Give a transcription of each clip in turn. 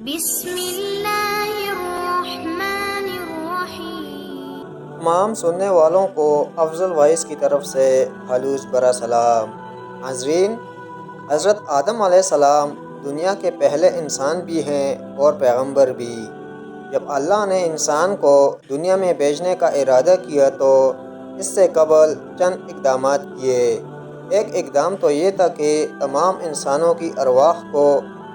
بسم اللہ الرحمن الرحیم۔ تمام سننے والوں کو افضل وائس کی طرف سے خلوص برا سلام۔ ناظرین، حضرت آدم علیہ السلام دنیا کے پہلے انسان بھی ہیں اور پیغمبر بھی۔ جب اللہ نے انسان کو دنیا میں بھیجنے کا ارادہ کیا تو اس سے قبل چند اقدامات کیے۔ ایک اقدام تو یہ تھا کہ تمام انسانوں کی ارواح کو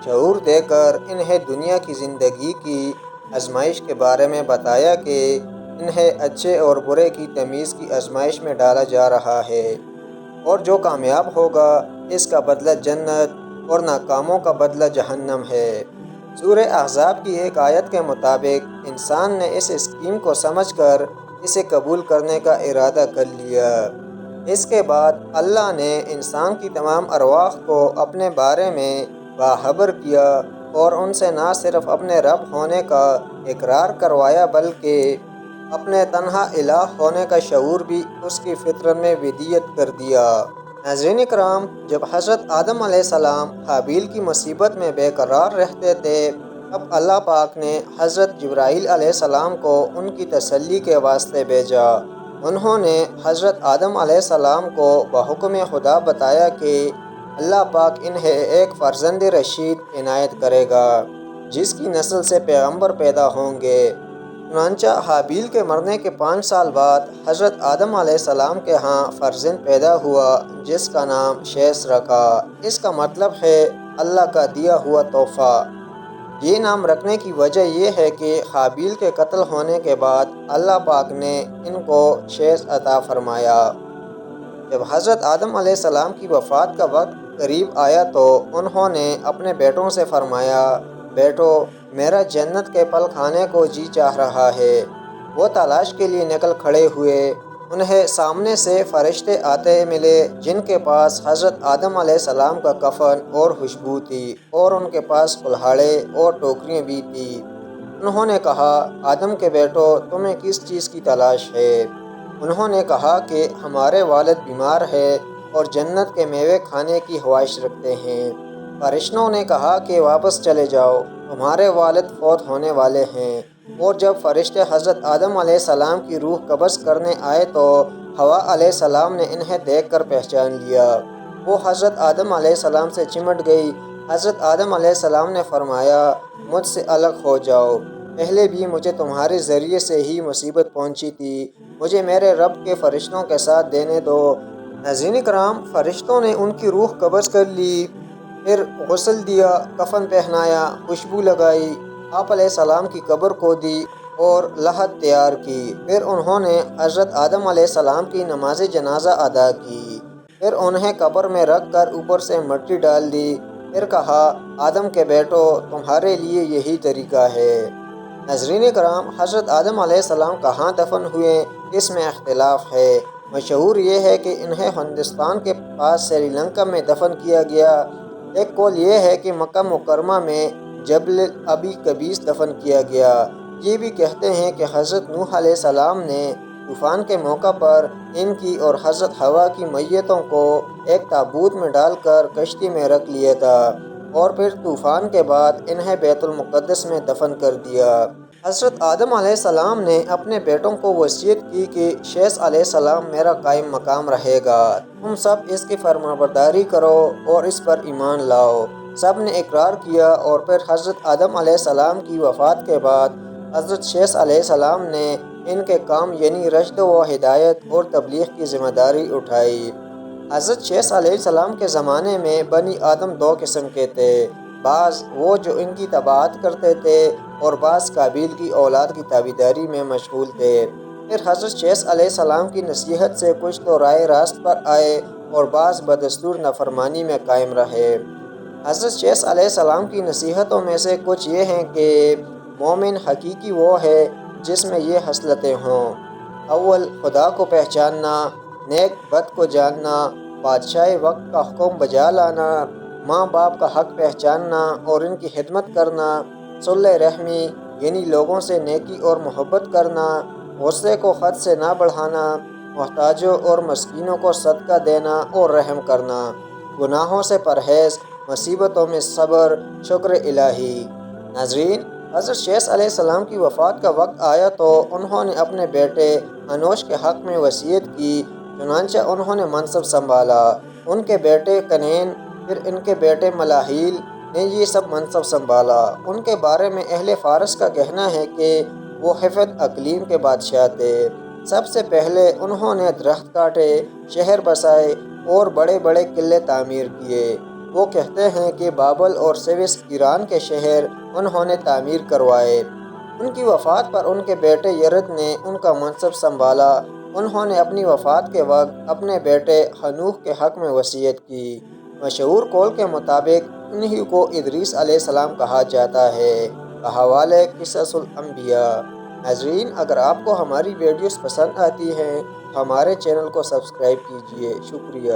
شعور دے کر انہیں دنیا کی زندگی کی آزمائش کے بارے میں بتایا کہ انہیں اچھے اور برے کی تمیز کی آزمائش میں ڈالا جا رہا ہے، اور جو کامیاب ہوگا اس کا بدلہ جنت اور ناکاموں کا بدلہ جہنم ہے۔ سورہ احزاب کی ایک آیت کے مطابق انسان نے اس اسکیم کو سمجھ کر اسے قبول کرنے کا ارادہ کر لیا۔ اس کے بعد اللہ نے انسان کی تمام ارواح کو اپنے بارے میں باخبر کیا اور ان سے نہ صرف اپنے رب ہونے کا اقرار کروایا بلکہ اپنے تنہا الہ ہونے کا شعور بھی اس کی فطرت میں ودیت کر دیا۔ ناظرین اکرام، جب حضرت آدم علیہ السلام حابیل کی مصیبت میں بے قرار رہتے تھے، تب اللہ پاک نے حضرت جبرائیل علیہ السلام کو ان کی تسلی کے واسطے بھیجا۔ انہوں نے حضرت آدم علیہ السلام کو بحکم خدا بتایا کہ اللہ پاک انہیں ایک فرزند رشید عنایت کرے گا جس کی نسل سے پیغمبر پیدا ہوں گے۔ چنانچہ حابیل کے مرنے کے 5 سال بعد حضرت آدم علیہ السلام کے ہاں فرزند پیدا ہوا جس کا نام شیث رکھا۔ اس کا مطلب ہے اللہ کا دیا ہوا تحفہ۔ یہ نام رکھنے کی وجہ یہ ہے کہ حابیل کے قتل ہونے کے بعد اللہ پاک نے ان کو شیث عطا فرمایا۔ جب حضرت آدم علیہ السلام کی وفات کا وقت قریب آیا تو انہوں نے اپنے بیٹوں سے فرمایا، بیٹو، میرا جنت کے پھل کھانے کو جی چاہ رہا ہے۔ وہ تلاش کے لیے نکل کھڑے ہوئے۔ انہیں سامنے سے فرشتے آتے ملے جن کے پاس حضرت آدم علیہ السلام کا کفن اور خوشبو تھی، اور ان کے پاس کلہاڑے اور ٹوکریاں بھی تھی۔ انہوں نے کہا، آدم کے بیٹو، تمہیں کس چیز کی تلاش ہے؟ انہوں نے کہا کہ ہمارے والد بیمار ہے اور جنت کے میوے کھانے کی خواہش رکھتے ہیں۔ فرشتوں نے کہا کہ واپس چلے جاؤ، تمہارے والد فوت ہونے والے ہیں۔ اور جب فرشتے حضرت آدم علیہ السلام کی روح قبض کرنے آئے تو حوا علیہ السلام نے انہیں دیکھ کر پہچان لیا۔ وہ حضرت آدم علیہ السلام سے چمٹ گئی۔ حضرت آدم علیہ السلام نے فرمایا، مجھ سے الگ ہو جاؤ، پہلے بھی مجھے تمہارے ذریعے سے ہی مصیبت پہنچی تھی، مجھے میرے رب کے فرشتوں کے ساتھ دینے دو۔ ناظرین کرام، فرشتوں نے ان کی روح قبض کر لی، پھر غسل دیا، کفن پہنایا، خوشبو لگائی، آپ علیہ السلام کی قبر کھودی اور لحد تیار کی۔ پھر انہوں نے حضرت آدم علیہ السلام کی نماز جنازہ ادا کی۔ پھر انہیں قبر میں رکھ کر اوپر سے مٹی ڈال دی۔ پھر کہا، آدم کے بیٹو، تمہارے لیے یہی طریقہ ہے۔ ناظرین کرام، حضرت آدم علیہ السلام کہاں دفن ہوئے اس میں اختلاف ہے۔ مشہور یہ ہے کہ انہیں ہندوستان کے پاس سری لنکا میں دفن کیا گیا۔ ایک قول یہ ہے کہ مکہ مکرمہ میں جبل ابی قبیس دفن کیا گیا۔ یہ بھی کہتے ہیں کہ حضرت نوح علیہ السلام نے طوفان کے موقع پر ان کی اور حضرت حوا کی میتوں کو ایک تابوت میں ڈال کر کشتی میں رکھ لیا تھا، اور پھر طوفان کے بعد انہیں بیت المقدس میں دفن کر دیا۔ حضرت آدم علیہ السلام نے اپنے بیٹوں کو وصیت کی کہ شیث علیہ السلام میرا قائم مقام رہے گا، تم سب اس کی فرمانبرداری کرو اور اس پر ایمان لاؤ۔ سب نے اقرار کیا، اور پھر حضرت آدم علیہ السلام کی وفات کے بعد حضرت شیث علیہ السلام نے ان کے کام یعنی رشد و ہدایت اور تبلیغ کی ذمہ داری اٹھائی۔ حضرت شیث علیہ السلام کے زمانے میں بنی آدم 2 قسم کے تھے، بعض وہ جو ان کی طاعت کرتے تھے اور بعض قابیل کی اولاد کی تابعداری میں مشغول تھے۔ پھر حضرت شیث علیہ السلام کی نصیحت سے کچھ تو رائے راست پر آئے اور بعض بدستور نافرمانی میں قائم رہے۔ حضرت شیث علیہ السلام کی نصیحتوں میں سے کچھ یہ ہیں کہ مومن حقیقی وہ ہے جس میں یہ خصلتیں ہوں: اول، خدا کو پہچاننا، نیک بد کو جاننا، بادشاہ وقت کا حکم بجا لانا، ماں باپ کا حق پہچاننا اور ان کی خدمت کرنا، صلہ رحمی یعنی لوگوں سے نیکی اور محبت کرنا، غصے کو حد سے نہ بڑھانا، محتاجوں اور مسکینوں کو صدقہ دینا اور رحم کرنا، گناہوں سے پرہیز، مصیبتوں میں صبر، شکر الہی۔ ناظرین، حضرت شیث علیہ السلام کی وفات کا وقت آیا تو انہوں نے اپنے بیٹے انوش کے حق میں وصیت کی، چنانچہ انہوں نے منصب سنبھالا۔ ان کے بیٹے کنین، پھر ان کے بیٹے ملاحیل نے یہ سب منصب سنبھالا۔ ان کے بارے میں اہل فارس کا کہنا ہے کہ وہ حفظ اقلیم کے بادشاہ تھے۔ سب سے پہلے انہوں نے درخت کاٹے، شہر بسائے اور بڑے بڑے قلعے تعمیر کیے۔ وہ کہتے ہیں کہ بابل اور سوس ایران کے شہر انہوں نے تعمیر کروائے۔ ان کی وفات پر ان کے بیٹے یرد نے ان کا منصب سنبھالا۔ انہوں نے اپنی وفات کے وقت اپنے بیٹے ہنوح کے حق میں وصیت کی۔ مشہور قول کے مطابق انہی کو ادریس علیہ السلام کہا جاتا ہے۔ بحوالہ قصص الانبیاء۔ ناظرین، اگر آپ کو ہماری ویڈیوز پسند آتی ہیں تو ہمارے چینل کو سبسکرائب کیجیے۔ شکریہ۔